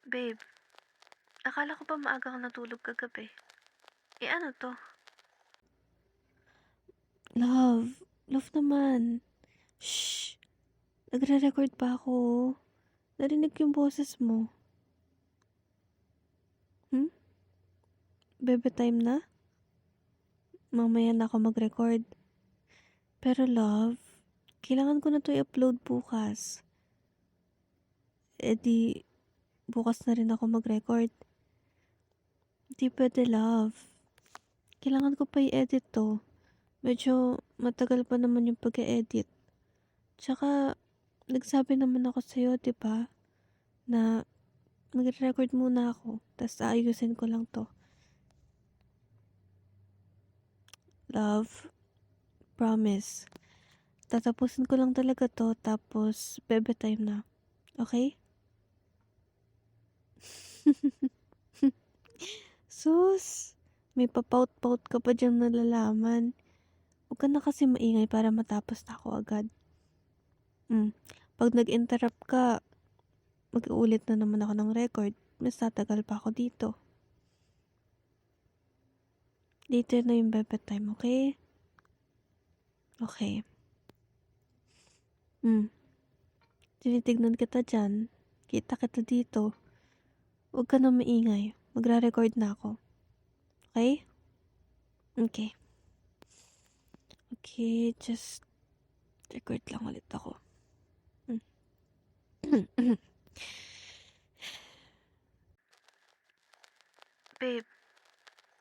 Babe, akala ko ba maaga kang natulog kagabi? Ano 'to? Love, love naman. Shh! Nagre-record pa ako. Narinig yung boses mo. Hmm? Bebe time na? Mamaya na ako mag-record. Pero love, kailangan ko na to i-upload bukas. Di, bukas na rin ako mag-record. Di pwede love. Kailangan ko pa i-edit to. Medyo matagal pa naman yung pag-edit. Tsaka, nagsabi naman ako sa'yo, di ba? Na magre-record muna ako. Tas aayusin ko lang to. Love, promise. Tatapusin ko lang talaga to, tapos bebe time na. Okay? Sus! May papaut-paut ka pa dyang nalalaman. Huwag ka na kasi maingay para matapos na ako agad. Pag nag-interrupt ka, mag-uulit na naman ako ng record. Mas tatagal pa ako dito. Dito na yung bebe time, okay? Okay. Tinitignan kita dyan. Kita kita dito. Huwag ka na maingay. Magra-record na ako. Okay? Okay. Okay, just record lang ulit ako. Babe,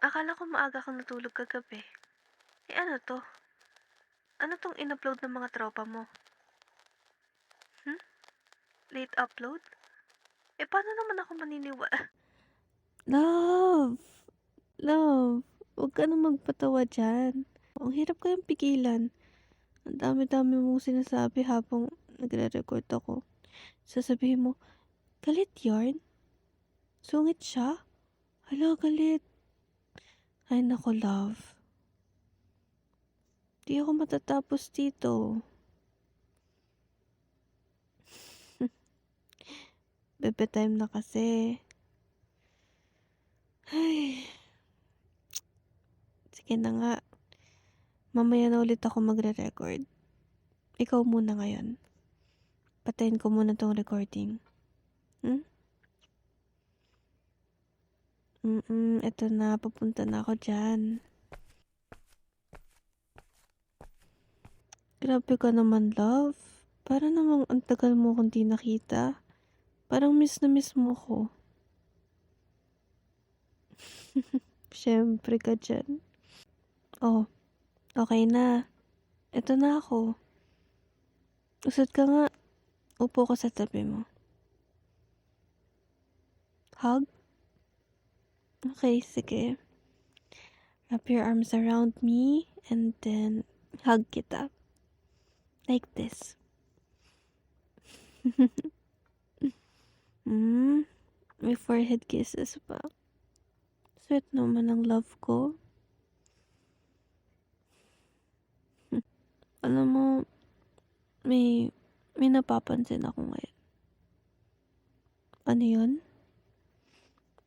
akala ko maaga kang natulog kagabi. Ano 'to? Ano 'tong in-upload ng mga tropa mo? Late upload? Paano naman ako Love! Love! Huwag ka na magpatawa dyan. Ang hirap kayang pigilan. Ang dami-dami mong sinasabi habang nagre-record ako. Sasabihin mo, galit yarn? Sungit siya? Hala, galit. Ay nako, love. Di ako matatapos dito. Bebe time na kasi. Ay. Sige na nga. Mamaya na ulit ako magre-record. Ikaw muna ngayon. Patayin ko muna tong recording. Eto na. Papunta na ako dyan. Grabe ka naman, love. Para namang ang tagal mo kung di nakita. Parang miss na miss mo ko. Siyempre ka dyan. Oh, okay na. Eto na ako. Usad ka nga. Upo ko sa tabi mo. Hug? Okay, sige. Wrap your arms around me and then hug kita. Like this. May forehead kisses pa. Sweet naman ang love ko. Alam mo, may napapansin ako ngayon. Ano yun?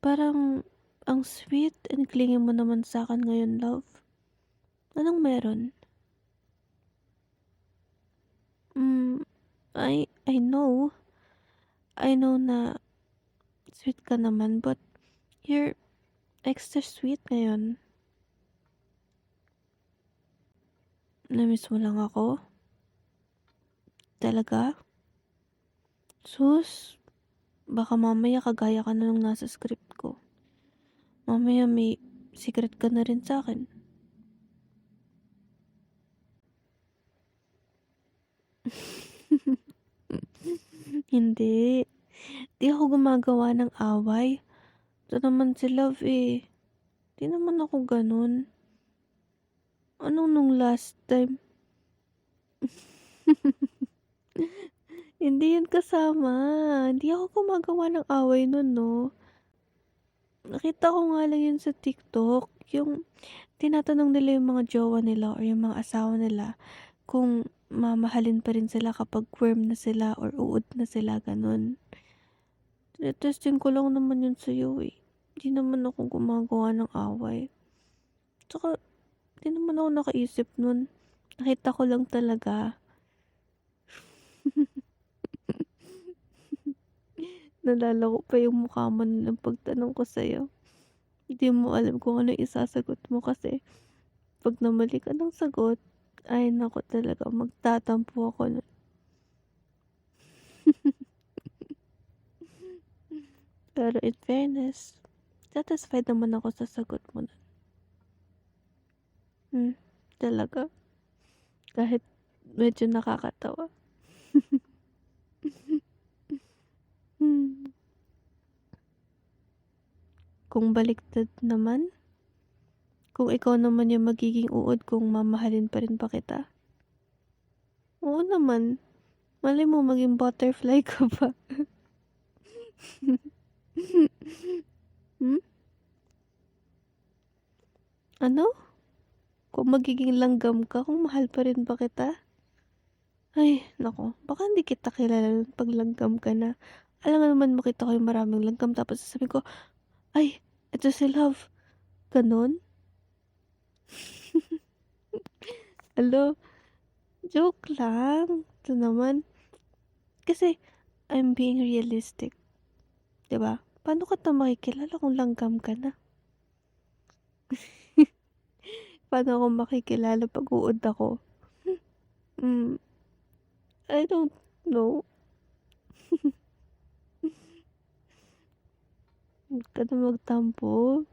Parang ang sweet and clingy mo naman sa akin ngayon, love. Anong meron? I know. I know na sweet ka naman, but you're extra sweet ngayon. Namiss mo lang ako? Talaga? Sus, baka mamaya kagaya ka na nung nasa script ko. Mamaya may secret ka na rin sa akin. Hindi. Di ako gumagawa ng away. Ito naman si Love eh. Di naman ako ganun. Anong nung last time? Hindi yun kasama. Hindi ako gumagawa ng away nun, no? Nakita ko nga lang yun sa TikTok. Yung tinatanong nila yung mga jowa nila or yung mga asawa nila kung mamahalin pa rin sila kapag worm na sila or uod na sila, ganun. Tinetesting ko lang naman yun sa'yo eh. Di naman ako gumagawa ng away. Tsaka, di naman ako nakaisip nun. Nakita ko lang talaga. Naalala ko pa yung mukha mo nun ng pagtanong ko sa'yo. Hindi mo alam kung ano isasagot mo kasi pag namali ka ng sagot, ay naku talaga, magtatampo ako nun. Pero in fairness, satisfied naman ako sa sagot mo nun. Talaga. Kahit medyo nakakatawa. Hmm. Kung baliktad naman, kung ikaw naman yung magiging uod kung mamahalin pa rin ba kita? Oo naman. Malay mo maging butterfly ka pa. Hmm? Ano? Kung magiging langgam ka, kung mahal pa rin ba kita? Ay, nako. Baka hindi kita kilala pag langgam ka na. Alam nga naman makita ko yung maraming langgam tapos sasabihin ko, ay, ito si Love. Ganon? Alo, joke lang. Ito naman. Kasi, I'm being realistic. Diba? Paano ka na makikilala kung langgam ka na? Paano ako makikilala pag uod ako? I don't know. Huwag ka na magtampo.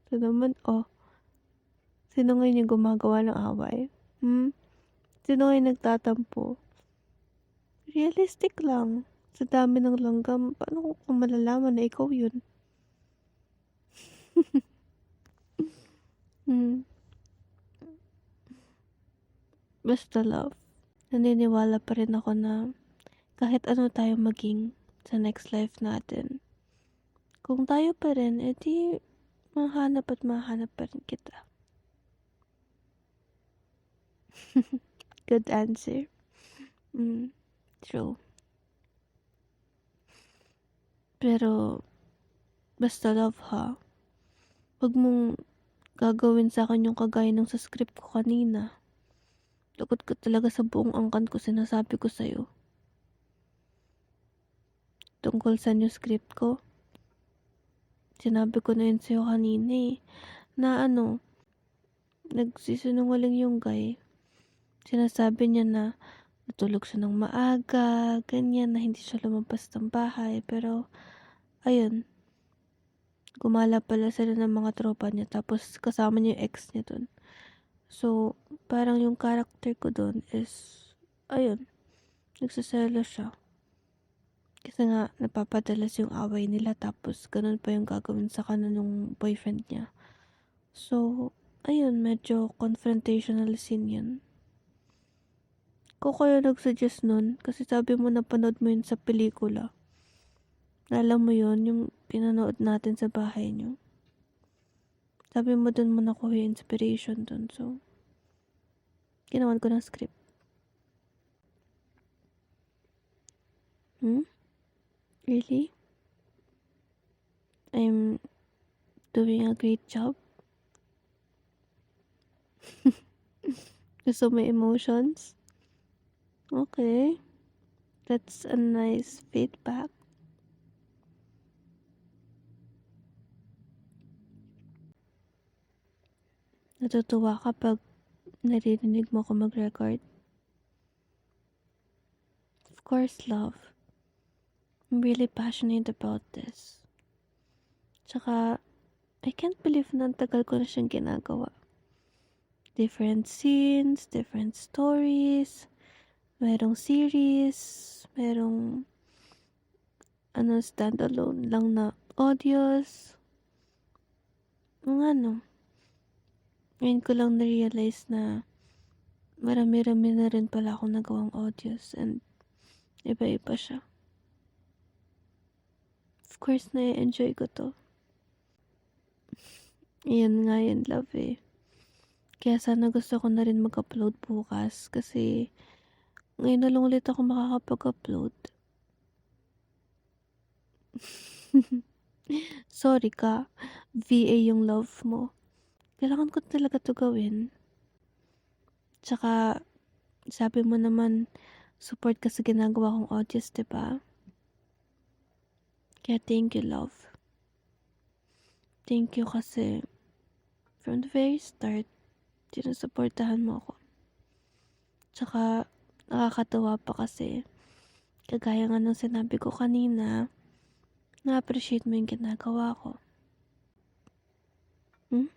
Ito naman, oh. Sino ngayon yung gumagawa ng away? Sino ngayon nagtatampo? Realistic lang. Sa dami ng langgam, paano ko malalaman na ikaw yun? Basta love. Naniniwala pa rin ako na kahit ano tayo maging sa next life natin, kung tayo pa rin, edi mahanap at mahanap pa rin kita. Good answer. True. Pero, basta love ha. Huwag mong gagawin sa akin yung kagaya ng sa script ko kanina. Lagot ka talaga sa buong angkan ko sinasabi ko sa'yo. Tungkol sa new script ko. Sinabi ko na yun sa'yo kanina eh. Na nagsisinungaling yung guy. Sinasabi niya na natulog siya ng maaga, ganyan, na hindi siya lumabas ng bahay. Pero, ayun, gumala pala sila ng mga tropa niya. Tapos, kasama niya yung ex niya dun. So, parang yung character ko dun is, ayun, nagsaselo siya. Kasi nga, napapadalas yung away nila. Tapos, ganun pa yung gagawin sa kanan ng boyfriend niya. So, ayun, medyo confrontational scene yun. Ko kayo nagsuggest nun, kasi sabi mo napanood mo yun sa pelikula. Alam mo yun, yung pinanood natin sa bahay niyo. Sabi mo dun mo nakuha yung inspiration dun, so ginawan ko ng script. Really? I'm doing a great job? Gusto mo emotions? Okay. That's a nice feedback. Natutuwa ka pag naririnig mo ko mag-record? Of course, love. I'm really passionate about this. Tsaka, I can't believe na ang tagal ko na siyang ginagawa. Different scenes, different stories, merong series, merong standalone lang na audios. Ngayon ko lang na-realize na marami-rami na rin pala akong nagawang audios and iba-iba siya. Of course, na-enjoy ko to. Iyan nga yun, love eh. Kaya sana gusto ko na rin mag-upload bukas kasi ngayon na lang ulit ako makakapag-upload. Sorry ka, VA yung love mo. Kailangan ko talaga 'to gawin. Tsaka sabi mo naman support ka sa ginagawa kong audios, 'di ba? Kaya thank you, love. Thank you kasi from the very start, sinusuportahan mo ako. Tsaka nakakatuwa pa kasi kagaya nga ng sinabi ko kanina, na-appreciate mo yung ginagawa ko. Hmm?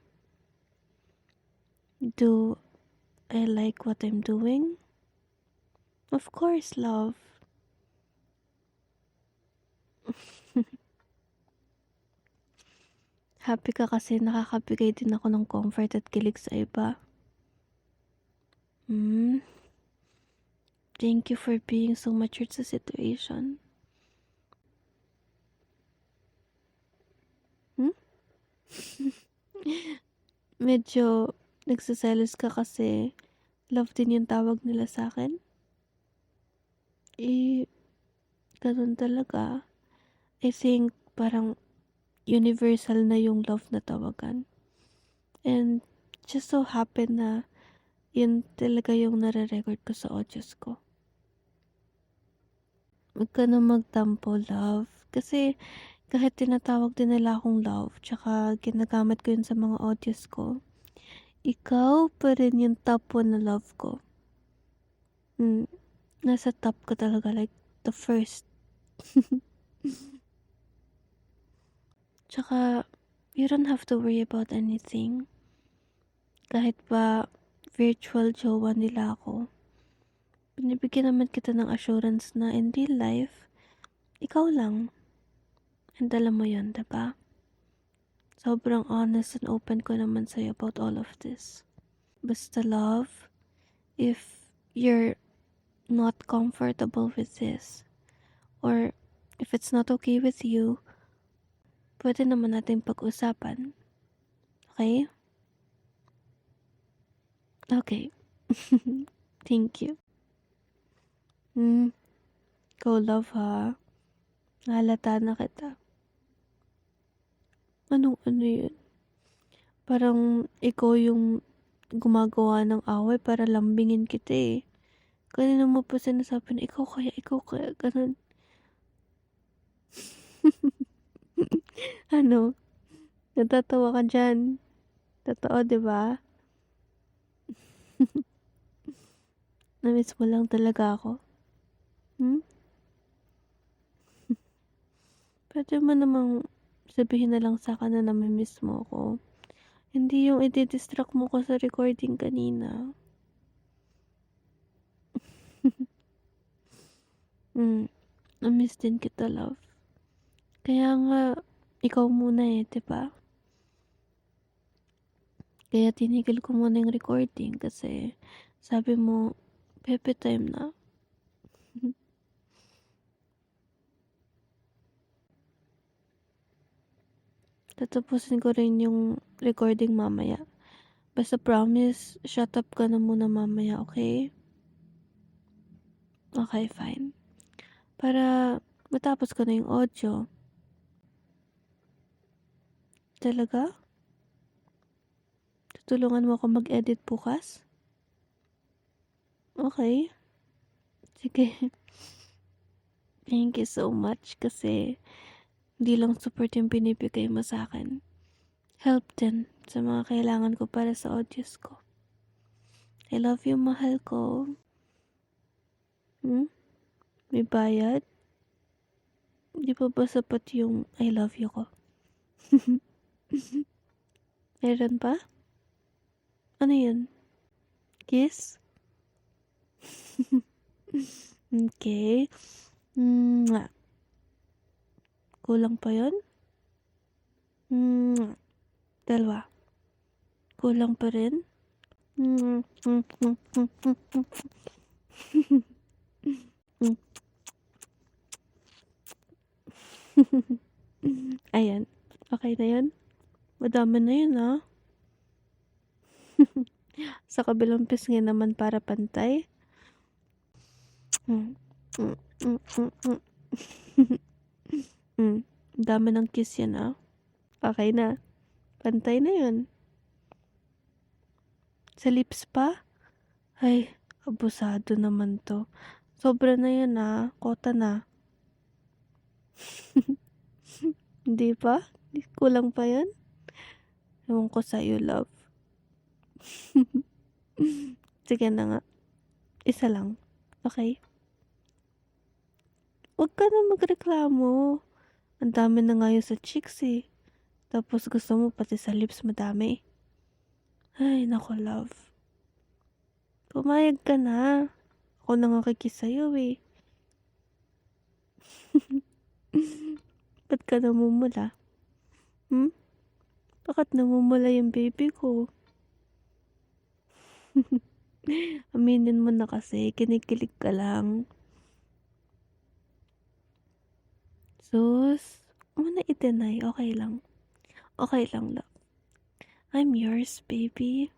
Do I like what I'm doing? Of course, love. Happy ka kasi nakakabigay din ako ng comfort at kilig sa iba. Hmm? Thank you for being so mature sa situation. Hmm? Medyo nagsiselos ka kasi love din yung tawag nila sa akin. Eh, ganun talaga. I think parang universal na yung love na tawagan. And just so happen na yun talaga yung nare-record ko sa audios ko. Huwag ka na magtampo, love. Kasi kahit tinatawag din nila akong love, tsaka ginagamit ko yun sa mga audios ko, ikaw pa rin yung top 1 na love ko. Nasa top ka talaga, like the first. Tsaka, you don't have to worry about anything. Kahit pa virtual jowa nila ako, binibigyan naman kita ng assurance na in real life, ikaw lang. And alam mo yun, diba? Sobrang honest and open ko naman sa'yo about all of this. Basta love, if you're not comfortable with this, or if it's not okay with you, pwede naman natin pag-usapan. Okay? Okay. Thank you. Go love ha. Nahalata na kita. Anong ano yun? Parang ikaw yung gumagawa ng away para lambingin kita eh. Kanina mo pa sinasabi na ikaw kaya, ganun. Ano? Natatawa ka dyan. Totoo, di ba? Namiss mo lang talaga ako. Pwede mo namang sabihin na lang sa akin na namimiss mo ako. Hindi yung i-distract mo ko sa recording kanina. Namiss din kita, love. Kaya nga, ikaw muna eh, diba? Kaya tinigil ko muna yung recording kasi sabi mo, pepe time na. Tatapusin ko rin yung recording mamaya. Basta promise, shut up ka na muna mamaya, okay? Okay, fine. Para matapos ko na yung audio. Talaga? Tutulungan mo ako mag-edit bukas? Okay. Sige. Thank you so much kasi hindi lang support yung binibigay mo sa akin. Help din sa mga kailangan ko para sa audios ko. I love you, mahal ko. May bayad? Di pa ba sapat yung I love you ko? Meron pa? Ano yun? Kiss? Okay. Mwah. Kulang pa yun? Dalawa. Kulang pa rin? Ayan. Okay na yun? Madami na yun, ah. Sa kabilang pisngi naman para pantay. Ang dami ng kiss yan, ah. Okay na. Pantay na yun. Sa lips pa? Ay, abusado naman to. Sobra na yan, ah. Kota na. Hindi pa? Kulang pa yan? Ewan ko sa'yo, love. Sige na nga. Isa lang. Okay? Huwag ka na magreklamo. Ang dami na nga yun sa cheeks eh. Tapos gusto mo pati sa lips madami. Ay, nako love. Pumayag ka na. Ako na nga kikis sa'yo eh. Ba't ka namumula? Bakit namumula yung baby ko? Aminin mo na kasi, kinikilig ka lang. Sus, huwag mo na i-deny, okay lang. Okay lang, love. I'm yours, baby.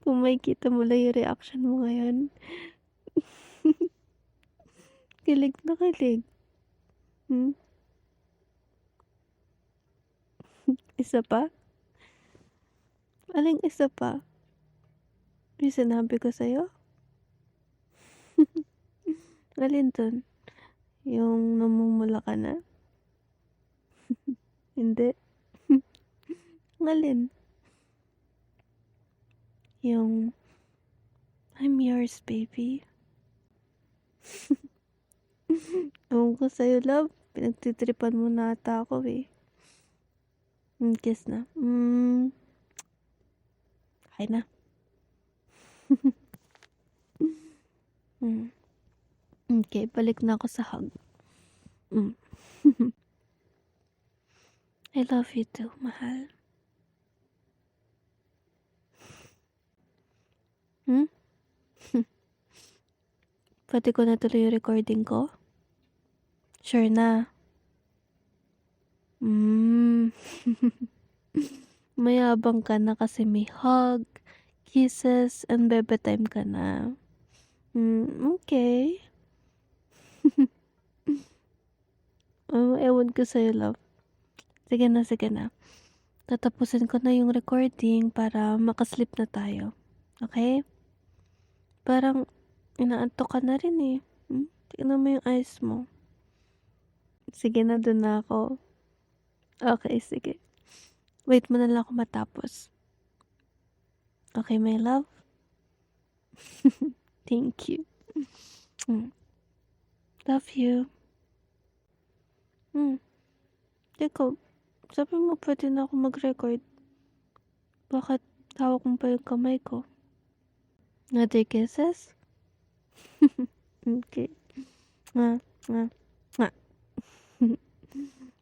Kung makikita mo lang yung reaction mo ngayon. Kilig na kilig. Isa pa? Aling isa pa? Yung sinabi ko sa'yo? Alin dun? Yung namumula ka na? Hindi. Alin? Yung I'm yours, baby. Ewan ko sa'yo, love. Pinagtitripan mo na ata ako eh. Kiss na. Okay na. Okay, balik na ako sa hug. I love you too, mahal. Pwede ko na tuloy yung recording ko? Sure na. Mayabang ka na kasi may hug, kisses, and bebe time ka na. Okay. Ewan ko sa'yo, love. Sige na, sige na. Tatapusin ko na yung recording para makaslip na tayo. Okay? Parang inaantok ka na rin eh. Tingnan mo yung eyes mo. Sige na, dun na ako. Okay, sige. Wait mo na lang ako matapos. Okay, my love? Thank you. Love you. Teka, sabi mo pwede na ako mag-record. Bakit hawak mo pa yung kamay ko? Another kisses? Okay.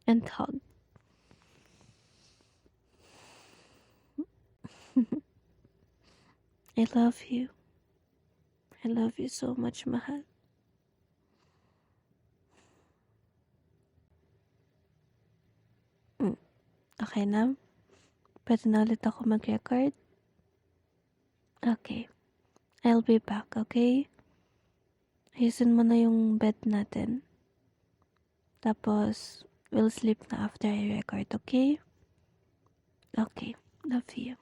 And hug. I love you. I love you so much, mahal. Okay na? Pwede na ulit ako mag-record? Okay. I'll be back, okay? Ayusin mo na yung bed natin. Tapos, we'll sleep na after I record, okay? Okay. Love you.